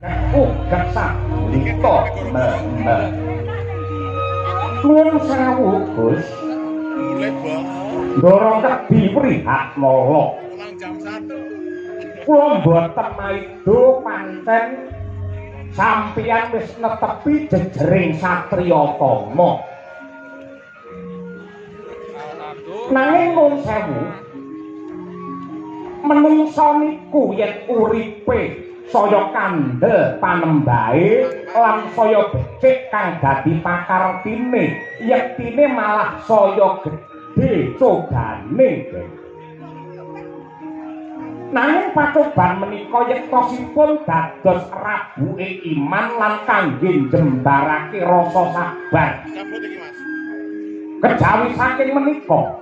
ugat sabulika nuwun sewu Gus ndara kebi prihat mala kula mboten maido pancen sampeyan wis netepi jejering satriya tama nanging nuwun sewu menungsa niku yen uripe saya kandel panembahe lan saya becik kang dadi pakartine yektine malah saya gedhe cobane nanging pacoban menika yektosipun dados rabuke iman lan kangge njembarake rasa sabar kejawi saking menika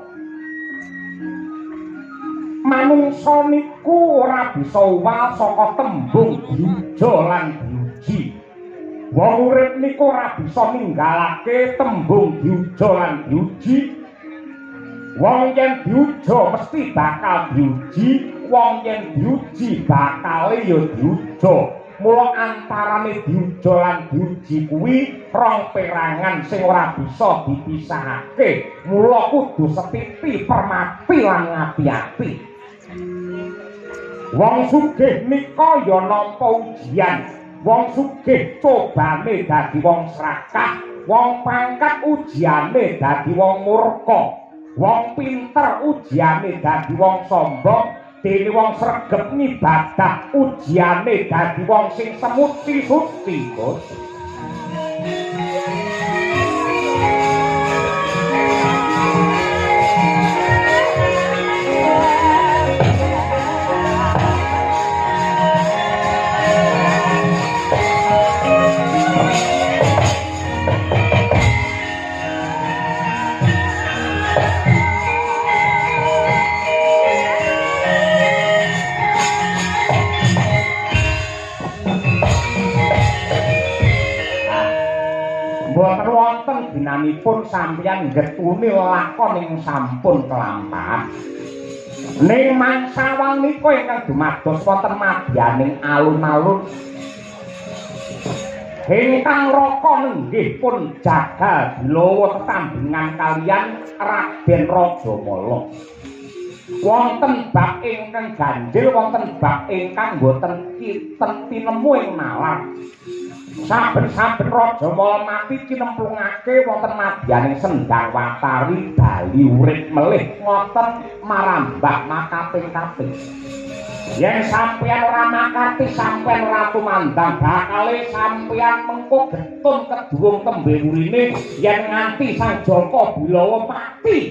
manungsa niku ora bisa uwal saka tembung yuja lan yuji. Wong urip niku ora bisa ninggalake tembung yuja lan yuji. Wong yen diuja mesti bakal diuji, wong yen diuji bakal ya diuja. Mula antarane diuja lan diuji kuwi rong perangan sing ora bisa dipisahake. Mula kudu setiti permati lan ngati-ati. Wong sugih nika ya nampa ujian, wong sugih cobane dadi wong serakah, wong pangkat ujiane dadi wong murka, wong pinter ujiane dadi wong sombong, dene wong sregep ngibadah ujiane dadi wong sing semuti-suti, Gus. Boten wonten ginanipun sampeyan ngetuni lakon ing sampun kelampahan. Ning mangsa nika ingkang dumados wonten madyaning alun-alun ingkang raka nenggih pun jagal dilawa tetambingan kaliyan Raden Rajamala. Wonten bab ingkang ganjil, wonten bab ingkang boten tinemu ing nalar. Saben-saben Rajamala mati kinemplungake wonten madyaning sendang watari bali urip melih ngoten marambah makaping-kaping. Yen sampeyan ora makati sampeyan ora tumandang bakale sampeyan mengko getun kedurung tembe urine yen nganti Sang Jaka Bilawa mati.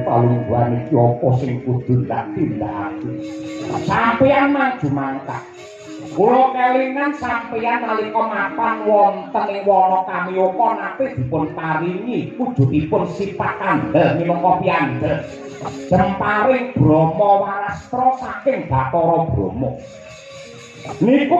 Palungguhan iki apa sing kudu tak tindakake? Sampeyan maju mangkat. Kula kelingan sampeyan nalika mapan wonten ing wana Kamiyaka nate dipun paringi wujudipun sifat kandel minangka piyandel. Jemparing Brahma Warastra saking Bathara Brahma. Niku